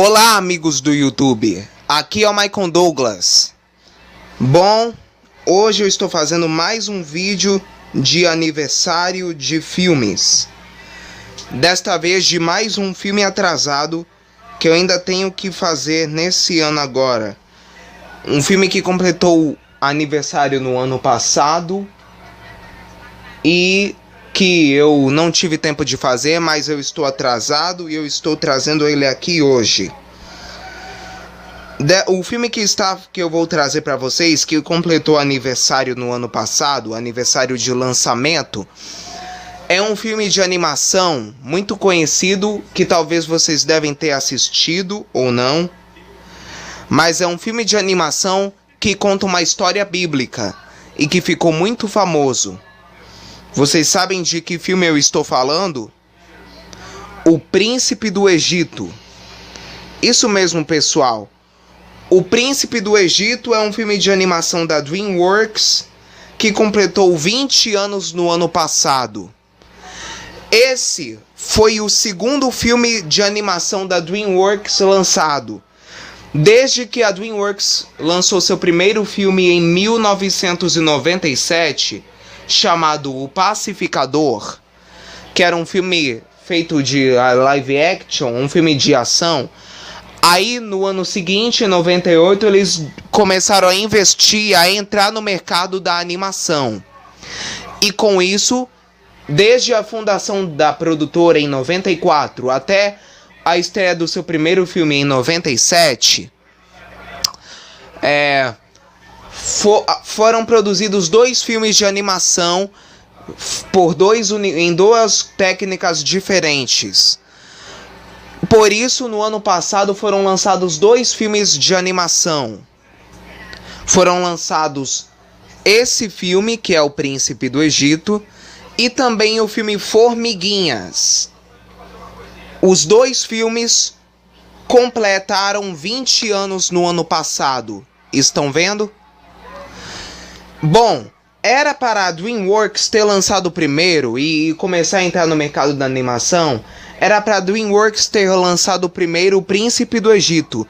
Olá, amigos do YouTube, aqui é o Michael Douglas. Bom, hoje eu estou fazendo mais um vídeo de aniversário de filmes. Desta vez de mais um filme atrasado que eu ainda tenho que fazer nesse ano agora. Um filme que completou aniversário no ano passado e que eu não tive tempo de fazer, mas eu estou atrasado e eu estou trazendo ele aqui hoje. O filme que eu vou trazer para vocês, que completou aniversário no ano passado, aniversário de lançamento, é um filme de animação muito conhecido, que talvez vocês devem ter assistido ou não, mas é um filme de animação que conta uma história bíblica e que ficou muito famoso. Vocês sabem de que filme eu estou falando? O Príncipe do Egito. Isso mesmo, pessoal. O Príncipe do Egito é um filme de animação da DreamWorks que completou 20 anos no ano passado. Esse foi o segundo filme de animação da DreamWorks lançado, desde que a DreamWorks lançou seu primeiro filme em 1997, chamado O Pacificador, que era um filme feito de live action, um filme de ação. Aí no ano seguinte, em 98, eles começaram a investir, a entrar no mercado da animação. E com isso, desde a fundação da produtora em 94 até a estreia do seu primeiro filme em 97, foram produzidos 2 filmes de animação em duas técnicas diferentes. Por isso, no ano passado foram lançados 2 filmes de animação. Foram lançados esse filme, que é O Príncipe do Egito, e também o filme Formiguinhas. Os 2 filmes completaram 20 anos no ano passado. Estão vendo? Bom, era para a DreamWorks ter lançado primeiro e começar a entrar no mercado da animação. Era para a DreamWorks ter lançado primeiro O Príncipe do Egito.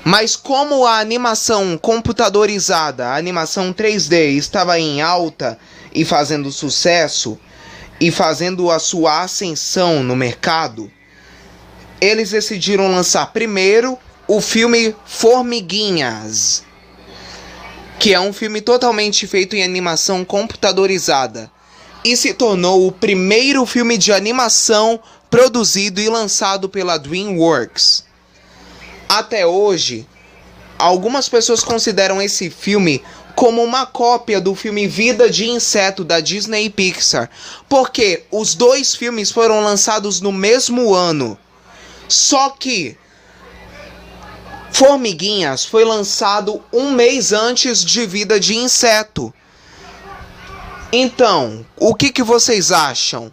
Mas como a animação computadorizada, a animação 3D, estava em alta e fazendo sucesso e fazendo a sua ascensão no mercado, eles decidiram lançar primeiro o filme Formiguinhas, que é um filme totalmente feito em animação computadorizada, e se tornou o primeiro filme de animação produzido e lançado pela DreamWorks. Até hoje, algumas pessoas consideram esse filme como uma cópia do filme Vida de Inseto da Disney e Pixar, porque os 2 filmes foram lançados no mesmo ano. Só que Formiguinhas foi lançado 1 mês antes de Vida de Inseto. Então, o que vocês acham?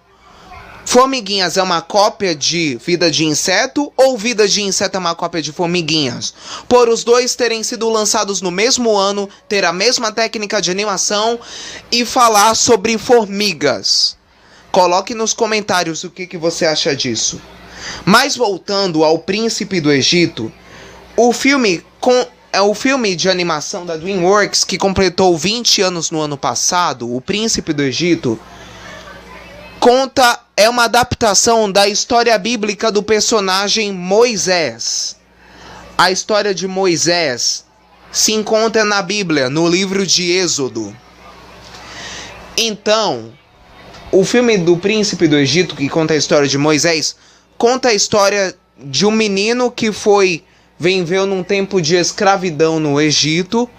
Formiguinhas é uma cópia de Vida de Inseto ou Vida de Inseto é uma cópia de Formiguinhas? Por os 2 terem sido lançados no mesmo ano, ter a mesma técnica de animação e falar sobre formigas. Coloque nos comentários o que você acha disso. Mas voltando ao Príncipe do Egito, o filme de animação da DreamWorks que completou 20 anos no ano passado, O Príncipe do Egito, é uma adaptação da história bíblica do personagem Moisés. A história de Moisés se encontra na Bíblia, no livro de Êxodo. Então, o filme do Príncipe do Egito, que conta a história de Moisés, conta a história de um menino que viveu num tempo de escravidão no Egito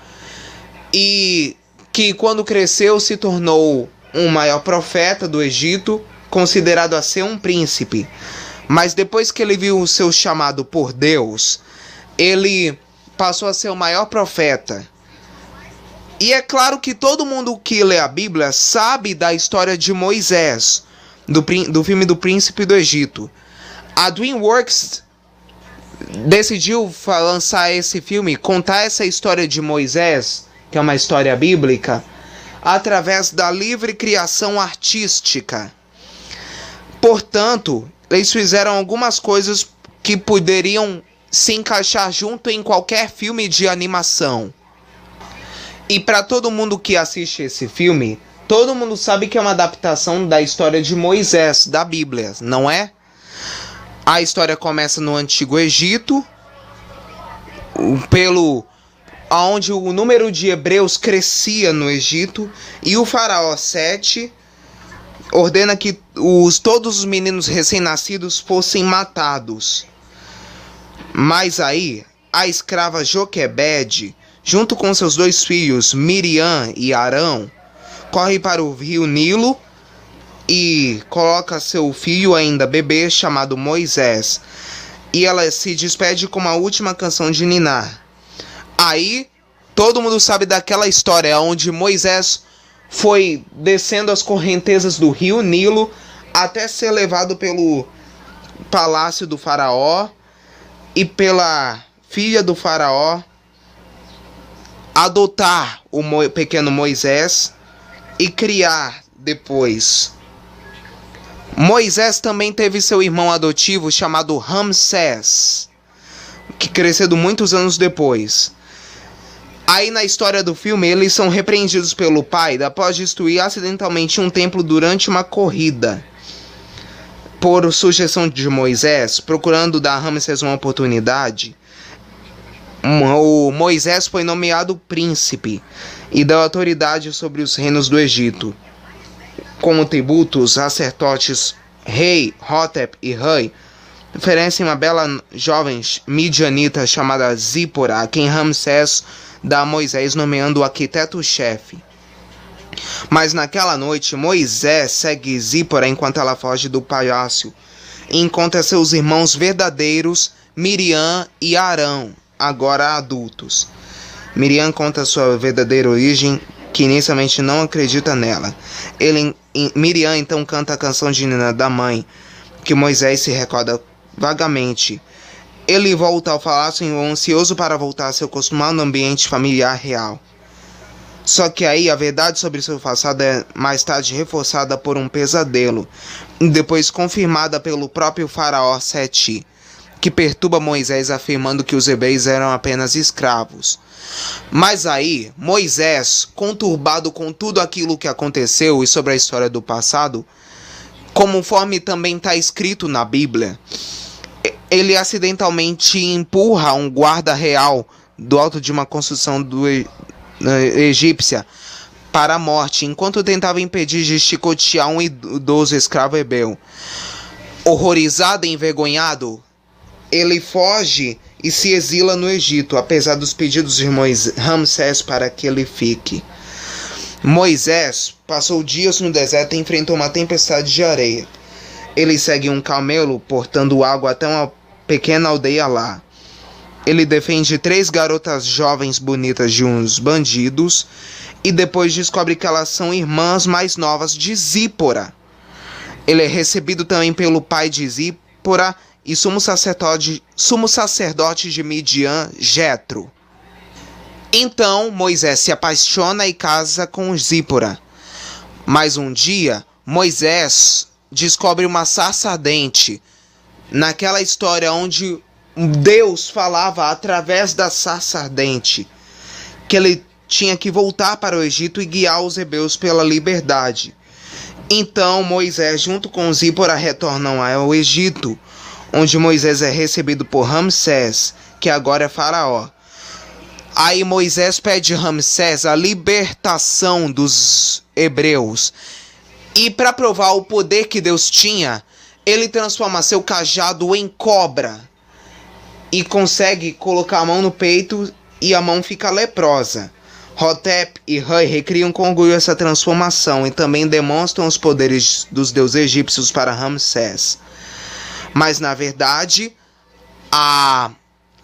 e que quando cresceu se tornou um maior profeta do Egito, considerado a ser um príncipe. Mas depois que ele viu o seu chamado por Deus, ele passou a ser o maior profeta. E é claro que todo mundo que lê a Bíblia sabe da história de Moisés, do filme do Príncipe do Egito. A DreamWorks decidiu lançar esse filme, contar essa história de Moisés, que é uma história bíblica, através da livre criação artística. Portanto, eles fizeram algumas coisas que poderiam se encaixar junto em qualquer filme de animação. E para todo mundo que assiste esse filme, todo mundo sabe que é uma adaptação da história de Moisés, da Bíblia, não é? A história começa no Antigo Egito, onde o número de hebreus crescia no Egito, e o faraó Sete ordena que todos os meninos recém-nascidos fossem matados. Mas aí, a escrava Joquebede, junto com seus 2 filhos, Miriam e Arão, corre para o rio Nilo e coloca seu filho ainda bebê chamado Moisés. E ela se despede com uma última canção de ninar. Aí, todo mundo sabe daquela história onde Moisés foi descendo as correntezas do rio Nilo até ser levado pelo palácio do faraó e pela filha do faraó adotar o pequeno Moisés e criar depois. Moisés também teve seu irmão adotivo chamado Ramsés, que cresceu muitos anos depois. Aí na história do filme, eles são repreendidos pelo pai após destruir acidentalmente um templo durante uma corrida. Por sugestão de Moisés, procurando dar a Ramsés uma oportunidade, o Moisés foi nomeado príncipe e deu autoridade sobre os reinos do Egito. Como tributo, os sacerdotes Rei, Hotep e Rei oferecem uma bela jovem midianita chamada Zípora, a quem Ramsés dá a Moisés, nomeando o arquiteto-chefe. Mas naquela noite, Moisés segue Zípora enquanto ela foge do palácio e encontra seus irmãos verdadeiros, Miriam e Arão, agora adultos. Miriam conta sua verdadeira origem, que inicialmente não acredita nela. Miriam então canta a canção de Nina da mãe, que Moisés se recorda vagamente. Ele volta ao palácio ansioso para voltar a seu acostumado ambiente familiar real. Só que aí a verdade sobre seu passado é mais tarde reforçada por um pesadelo, e depois confirmada pelo próprio faraó Seti, que perturba Moisés afirmando que os hebreus eram apenas escravos. Mas aí, Moisés, conturbado com tudo aquilo que aconteceu e sobre a história do passado, conforme também está escrito na Bíblia, ele acidentalmente empurra um guarda real do alto de uma construção egípcia para a morte, enquanto tentava impedir de chicotear um idoso escravo hebreu. Horrorizado e envergonhado, ele foge e se exila no Egito, apesar dos pedidos de Ramsés para que ele fique. Moisés passou dias no deserto e enfrentou uma tempestade de areia. Ele segue um camelo portando água até uma pequena aldeia lá. Ele defende 3 garotas jovens bonitas de uns bandidos e depois descobre que elas são irmãs mais novas de Zípora. Ele é recebido também pelo pai de Zípora e sumo sacerdote de Midian, Jetro. Então Moisés se apaixona e casa com Zípora. Mas um dia, Moisés descobre uma sarça ardente. Naquela história onde Deus falava através da sarça ardente, que ele tinha que voltar para o Egito e guiar os hebreus pela liberdade. Então Moisés, junto com Zípora, retornam ao Egito, onde Moisés é recebido por Ramsés, que agora é faraó. Aí Moisés pede a Ramsés a libertação dos hebreus. E para provar o poder que Deus tinha, ele transforma seu cajado em cobra. E consegue colocar a mão no peito e a mão fica leprosa. Hotep e Rei recriam com orgulho essa transformação e também demonstram os poderes dos deuses egípcios para Ramsés. Mas na verdade, a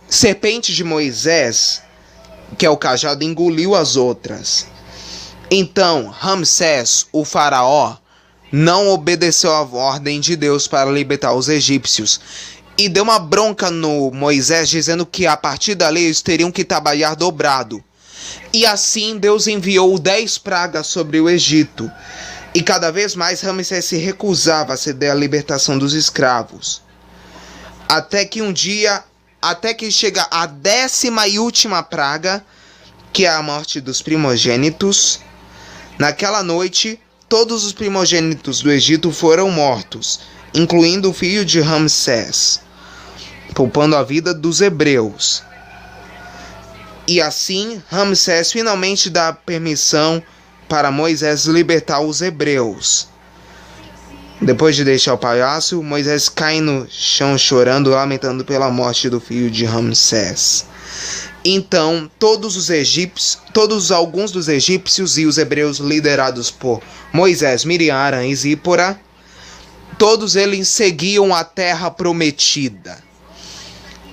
serpente de Moisés, que é o cajado, engoliu as outras. Então Ramsés, o faraó, não obedeceu à ordem de Deus para libertar os egípcios e deu uma bronca no Moisés, dizendo que a partir dali eles teriam que trabalhar dobrado. E assim Deus enviou 10 pragas sobre o Egito, e cada vez mais Ramsés se recusava a ceder à libertação dos escravos. Até que um dia até que chega a 10ª e última praga, que é a morte dos primogênitos. Naquela noite, todos os primogênitos do Egito foram mortos, incluindo o filho de Ramsés, poupando a vida dos hebreus. E assim, Ramsés finalmente dá permissão para Moisés libertar os hebreus. Depois de deixar o palácio, Moisés cai no chão chorando, lamentando pela morte do filho de Ramsés. Então, alguns dos egípcios e os hebreus liderados por Moisés, Miriam, Arã e Zípora, todos eles seguiam a terra prometida.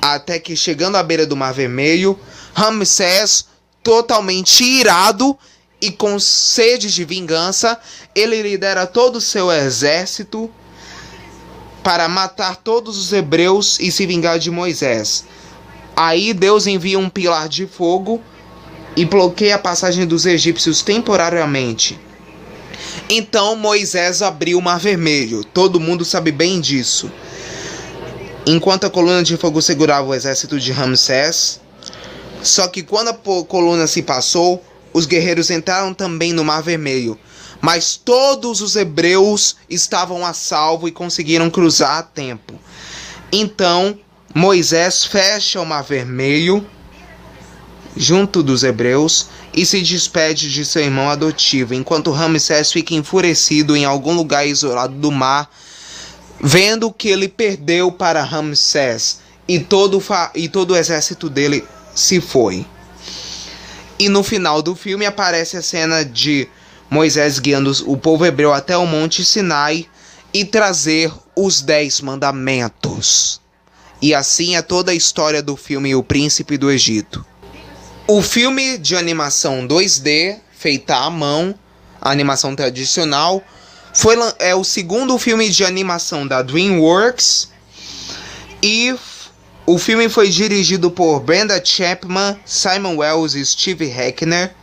Até que, chegando à beira do Mar Vermelho, Ramsés, totalmente irado e com sede de vingança, ele lidera todo o seu exército para matar todos os hebreus e se vingar de Moisés. Aí Deus envia um pilar de fogo e bloqueia a passagem dos egípcios temporariamente. Então Moisés abriu o Mar Vermelho, todo mundo sabe bem disso. Enquanto a coluna de fogo segurava o exército de Ramsés. Só que quando a coluna se passou, os guerreiros entraram também no Mar Vermelho. Mas todos os hebreus estavam a salvo e conseguiram cruzar a tempo. Então Moisés fecha o Mar Vermelho junto dos hebreus e se despede de seu irmão adotivo, enquanto Ramsés fica enfurecido em algum lugar isolado do mar, vendo que ele perdeu para Ramsés e todo o exército dele se foi. E no final do filme aparece a cena de Moisés guiando o povo hebreu até o Monte Sinai e trazer os 10 mandamentos. E assim é toda a história do filme O Príncipe do Egito. O filme de animação 2D, feita à mão, a animação tradicional, é o segundo filme de animação da DreamWorks, e o filme foi dirigido por Brenda Chapman, Simon Wells e Steve Heckner,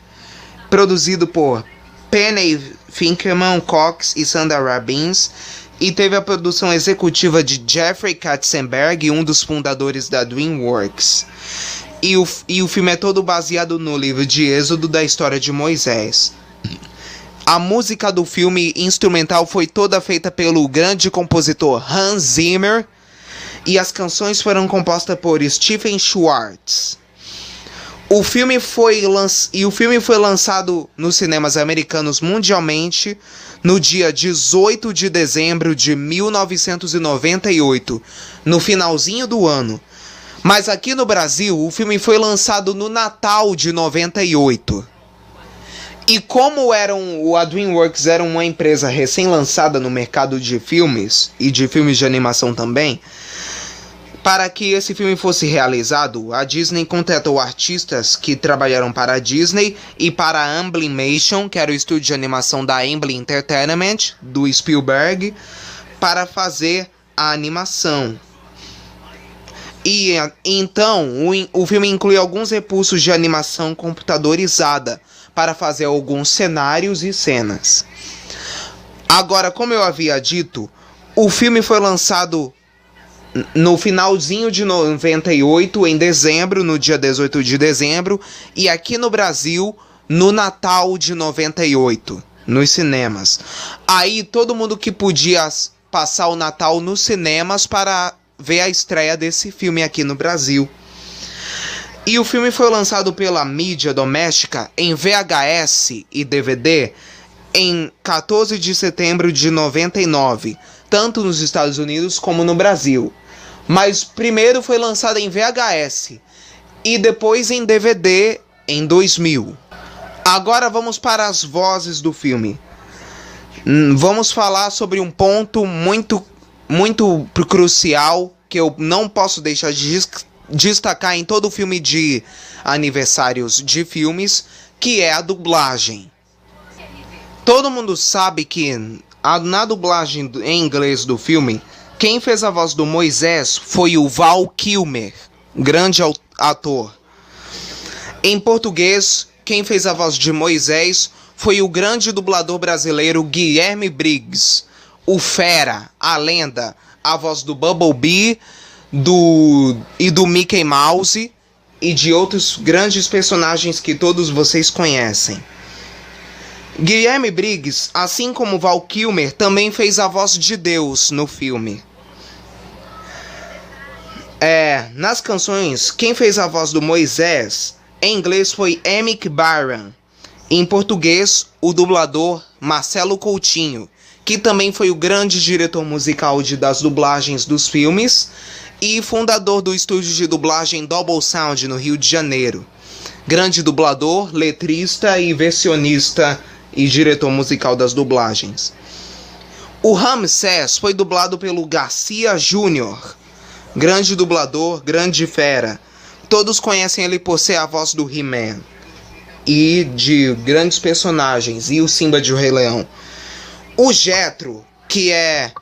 produzido por Penny Finkerman Cox e Sandra Rabins, e teve a produção executiva de Jeffrey Katzenberg, um dos fundadores da DreamWorks. E o filme é todo baseado no livro de Êxodo da história de Moisés. A música do filme instrumental foi toda feita pelo grande compositor Hans Zimmer, e as canções foram compostas por Stephen Schwartz. O filme foi lançado nos cinemas americanos mundialmente no dia 18 de dezembro de 1998, no finalzinho do ano. Mas aqui no Brasil, o filme foi lançado no Natal de 98. E como a DreamWorks era uma empresa recém-lançada no mercado de filmes, e de filmes de animação também, para que esse filme fosse realizado, a Disney contratou artistas que trabalharam para a Disney e para a Amblimation, que era o estúdio de animação da Amblin Entertainment, do Spielberg, para fazer a animação. E então, o filme inclui alguns recursos de animação computadorizada para fazer alguns cenários e cenas. Agora, como eu havia dito, o filme foi lançado no finalzinho de 98, em dezembro, no dia 18 de dezembro, e aqui no Brasil, no Natal de 98, nos cinemas. Aí todo mundo que podia passar o Natal nos cinemas para ver a estreia desse filme aqui no Brasil. E o filme foi lançado pela mídia doméstica em VHS e DVD em 14 de setembro de 99, tanto nos Estados Unidos como no Brasil. Mas primeiro foi lançado em VHS e depois em DVD em 2000. Agora vamos para as vozes do filme. Vamos falar sobre um ponto muito crucial que eu não posso deixar de destacar em todo filme de aniversários de filmes, que é a dublagem. Todo mundo sabe que na dublagem em inglês do filme, quem fez a voz do Moisés foi o Val Kilmer, grande ator. Em português, quem fez a voz de Moisés foi o grande dublador brasileiro Guilherme Briggs, o Fera, a lenda, a voz do Bumblebee, do Mickey Mouse e de outros grandes personagens que todos vocês conhecem. Guilherme Briggs, assim como Val Kilmer, também fez a voz de Deus no filme. Nas canções, quem fez a voz do Moisés em inglês foi Emick Byron. Em português, o dublador Marcelo Coutinho, que também foi o grande diretor musical das dublagens dos filmes e fundador do estúdio de dublagem Double Sound no Rio de Janeiro. Grande dublador, letrista e versionista e diretor musical das dublagens. O Ramsés foi dublado pelo Garcia Júnior. Grande dublador, grande fera. Todos conhecem ele por ser a voz do He-Man e de grandes personagens, e o Simba de O Rei Leão. O Jethro, que é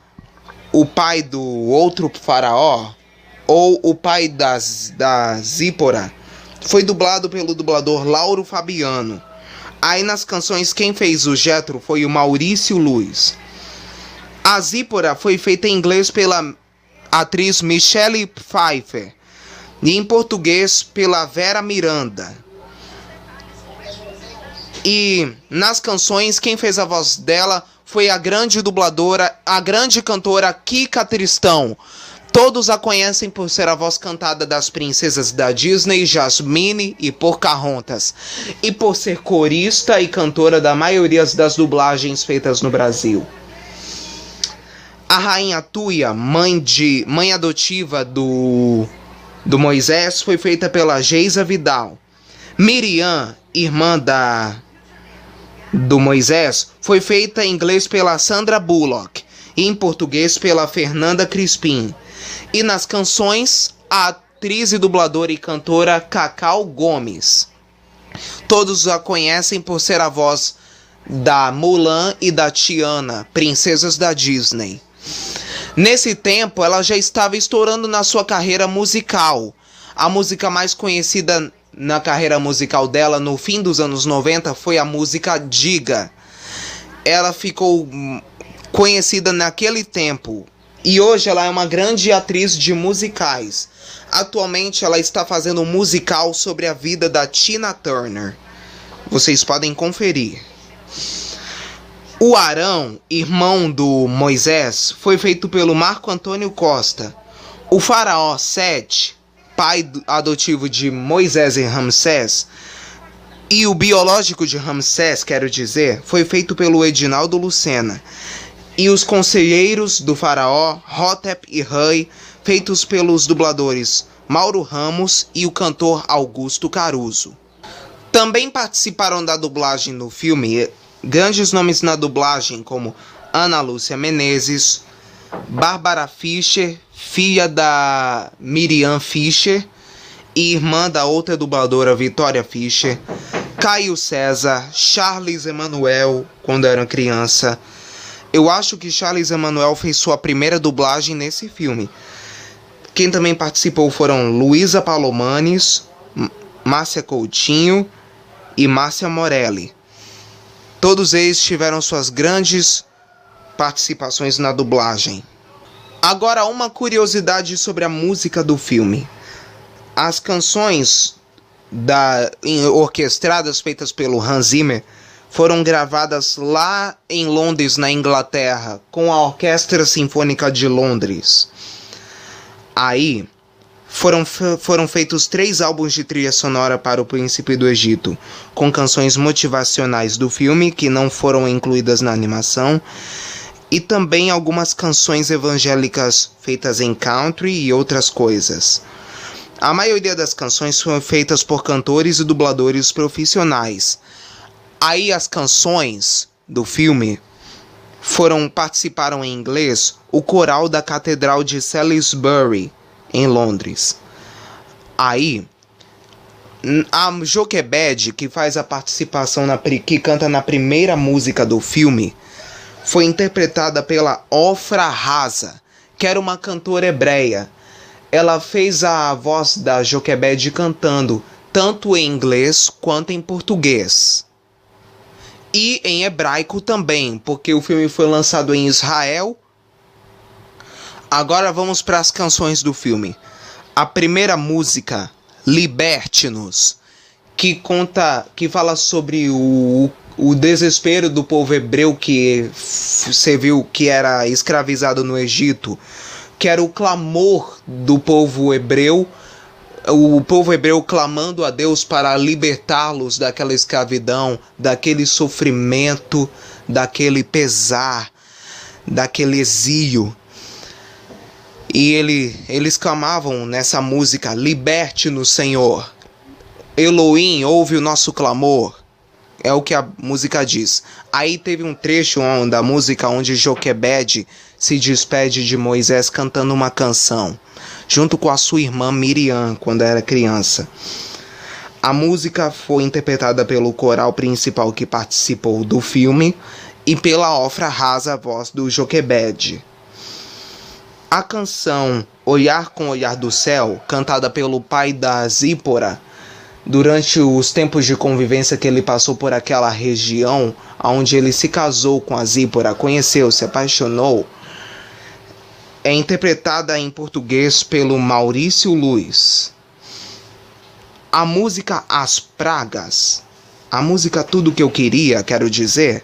o pai do outro faraó, ou o pai da Zípora, foi dublado pelo dublador Lauro Fabiano. Aí nas canções quem fez o Jethro foi o Maurício Luiz. A Zípora foi feita em inglês pela atriz Michelle Pfeiffer e em português pela Vera Miranda. E nas canções quem fez a voz dela foi a grande dubladora, a grande cantora Kika Tristão. Todos a conhecem por ser a voz cantada das princesas da Disney, Jasmine e Pocahontas, e por ser corista e cantora da maioria das dublagens feitas no Brasil. A rainha Tuia, mãe adotiva do Moisés, foi feita pela Geisa Vidal. Miriam, irmã do Moisés, foi feita em inglês pela Sandra Bullock e em português pela Fernanda Crispim. E nas canções, a atriz e dubladora e cantora Cacau Gomes. Todos a conhecem por ser a voz da Mulan e da Tiana, princesas da Disney. Nesse tempo, ela já estava estourando na sua carreira musical. A música mais conhecida na carreira musical dela no fim dos anos 90 foi a música Diga. Ela ficou conhecida naquele tempo e hoje ela é uma grande atriz de musicais. Atualmente ela está fazendo um musical sobre a vida da Tina Turner. Vocês podem conferir. O Arão, irmão do Moisés, foi feito pelo Marco Antônio Costa. O faraó Sete, pai adotivo de Moisés e Ramsés, e o biológico de Ramsés, quero dizer, foi feito pelo Edinaldo Lucena. E os conselheiros do faraó, Hotep e Rei, feitos pelos dubladores Mauro Ramos e o cantor Augusto Caruso. Também participaram da dublagem no filme grandes nomes na dublagem como Ana Lúcia Menezes, Bárbara Fischer, filha da Miriam Fischer e irmã da outra dubladora Vitória Fischer, Caio César, Charles Emanuel quando era criança. Eu acho que Charles Emanuel fez sua primeira dublagem nesse filme. Quem também participou foram Luísa Palomanes, Márcia Coutinho e Márcia Morelli. Todos eles tiveram suas grandes participações na dublagem. Agora, uma curiosidade sobre a música do filme. As canções orquestradas feitas pelo Hans Zimmer foram gravadas lá em Londres, na Inglaterra, com a Orquestra Sinfônica de Londres. Aí foram feitos 3 álbuns de trilha sonora para O Príncipe do Egito, com canções motivacionais do filme que não foram incluídas na animação, e também algumas canções evangélicas feitas em country e outras coisas. A maioria das canções foram feitas por cantores e dubladores profissionais. Aí as canções do filme participaram em inglês o coral da Catedral de Salisbury, em Londres. Aí a Joquebed, que faz a participação que canta na primeira música do filme, foi interpretada pela Ofra Haza, que era uma cantora hebreia. Ela fez a voz da Joquebed cantando tanto em inglês quanto em português. E em hebraico também, porque o filme foi lançado em Israel. Agora vamos para as canções do filme. A primeira música, Liberte-nos, que fala sobre o desespero do povo hebreu que você viu que era escravizado no Egito, que era o clamor do povo hebreu, o povo hebreu clamando a Deus para libertá-los daquela escravidão, daquele sofrimento, daquele pesar, daquele exílio. E eles clamavam nessa música: liberte-nos, Senhor. Elohim, ouve o nosso clamor. É o que a música diz. Aí teve um trecho da música onde Joquebede se despede de Moisés cantando uma canção, junto com a sua irmã Miriam, quando era criança. A música foi interpretada pelo coral principal que participou do filme e pela Ofra Haza, a voz do Joquebede. A canção Olhar com Olhar do Céu, cantada pelo pai da Zípora, durante os tempos de convivência que ele passou por aquela região, onde ele se casou com a Zípora, conheceu, se apaixonou, é interpretada em português pelo Maurício Luiz. A música As Pragas, a música Tudo Que Eu Queria, quero dizer,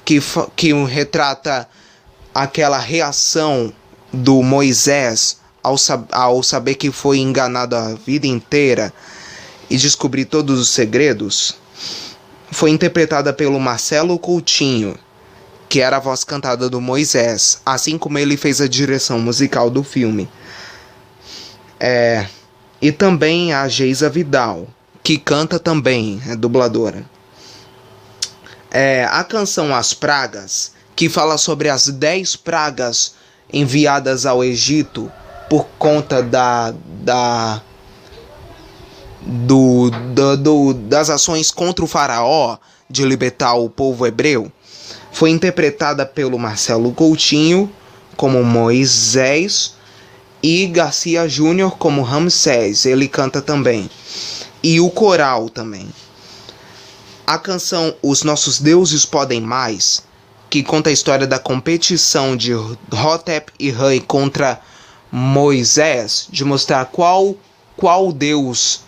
que retrata aquela reação do Moisés ao saber que foi enganado a vida inteira e descobrir todos os segredos, foi interpretada pelo Marcelo Coutinho, que era a voz cantada do Moisés, assim como ele fez a direção musical do filme. E também a Geisa Vidal, que canta também, é dubladora. A canção As Pragas, que fala sobre as 10 pragas enviadas ao Egito por conta das ações contra o faraó de libertar o povo hebreu, foi interpretada pelo Marcelo Coutinho como Moisés e Garcia Júnior como Ramsés, ele canta também, e o coral também. A canção Os Nossos Deuses Podem Mais, que conta a história da competição de Hotep e Rei contra Moisés, de mostrar qual Deus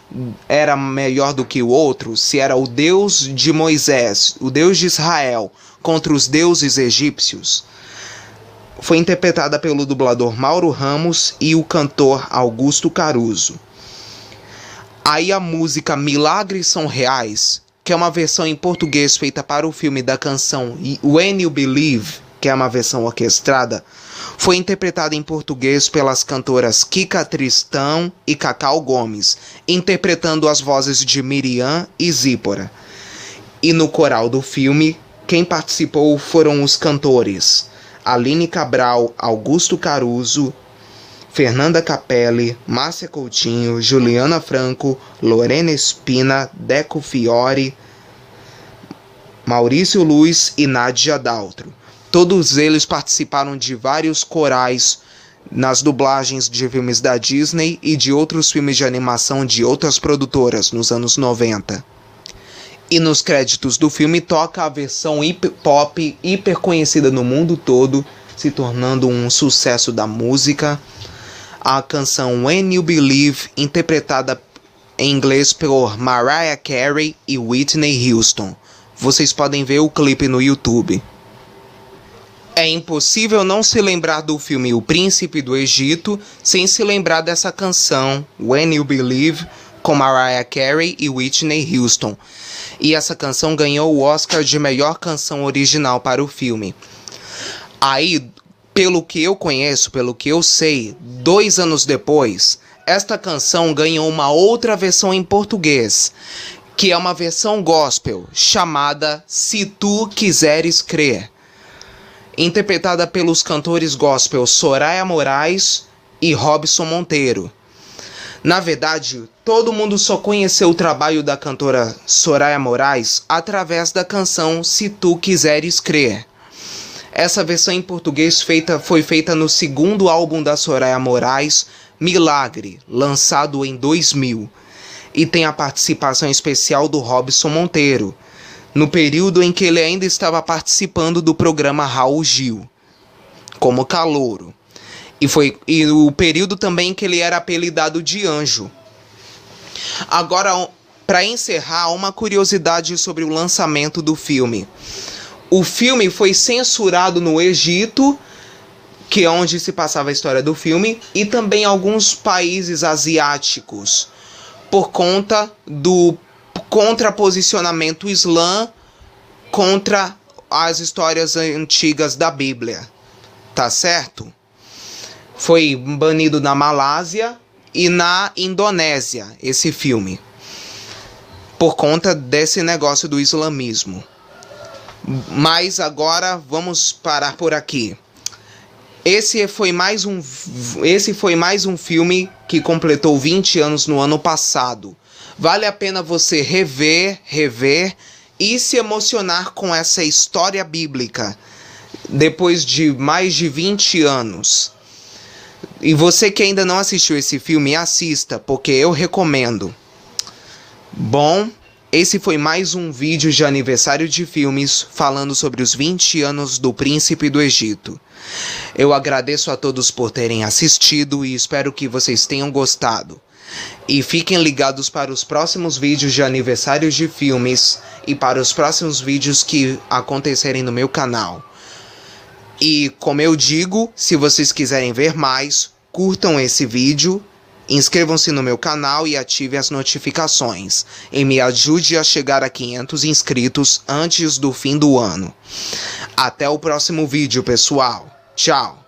era melhor do que o outro, se era o Deus de Moisés, o Deus de Israel, contra os deuses egípcios, foi interpretada pelo dublador Mauro Ramos e o cantor Augusto Caruso. Aí a música Milagres São Reais, que é uma versão em português feita para o filme da canção When You Believe, que é uma versão orquestrada, foi interpretada em português pelas cantoras Kika Tristão e Cacau Gomes, interpretando as vozes de Miriam e Zípora. E no coral do filme, quem participou foram os cantores Aline Cabral, Augusto Caruso, Fernanda Capelli, Márcia Coutinho, Juliana Franco, Lorena Espina, Deco Fiore, Maurício Luiz e Nádia Daltro. Todos eles participaram de vários corais nas dublagens de filmes da Disney e de outros filmes de animação de outras produtoras nos anos 90. E nos créditos do filme toca a versão pop hiper conhecida no mundo todo, se tornando um sucesso da música, a canção When You Believe, interpretada em inglês por Mariah Carey e Whitney Houston. Vocês podem ver o clipe no YouTube. É impossível não se lembrar do filme O Príncipe do Egito sem se lembrar dessa canção When You Believe, com Mariah Carey e Whitney Houston. E essa canção ganhou o Oscar de melhor canção original para o filme. Aí, pelo que eu conheço, pelo que eu sei, 2 anos depois, esta canção ganhou uma outra versão em português, que é uma versão gospel, chamada Se Tu Quiseres Crer, interpretada pelos cantores gospel Soraya Moraes e Robson Monteiro. Na verdade, todo mundo só conheceu o trabalho da cantora Soraya Moraes através da canção Se Tu Quiseres Crer. Essa versão em português foi feita no segundo álbum da Soraya Moraes, Milagre, lançado em 2000, e tem a participação especial do Robson Monteiro, no período em que ele ainda estava participando do programa Raul Gil, como calouro. E o período também que ele era apelidado de anjo. Agora, para encerrar, uma curiosidade sobre o lançamento do filme. O filme foi censurado no Egito, que é onde se passava a história do filme, e também alguns países asiáticos, por conta do contraposicionamento islã contra as histórias antigas da Bíblia. Tá certo? Foi banido na Malásia e na Indonésia, esse filme, por conta desse negócio do islamismo. Mas agora vamos parar por aqui. Esse foi mais um filme que completou 20 anos no ano passado. Vale a pena você rever e se emocionar com essa história bíblica depois de mais de 20 anos. E você que ainda não assistiu esse filme, assista, porque eu recomendo. Bom, esse foi mais um vídeo de aniversário de filmes falando sobre os 20 anos do Príncipe do Egito. Eu agradeço a todos por terem assistido e espero que vocês tenham gostado. E fiquem ligados para os próximos vídeos de aniversários de filmes e para os próximos vídeos que acontecerem no meu canal. E como eu digo, se vocês quiserem ver mais, curtam esse vídeo, inscrevam-se no meu canal e ativem as notificações. E me ajude a chegar a 500 inscritos antes do fim do ano. Até o próximo vídeo, pessoal. Tchau.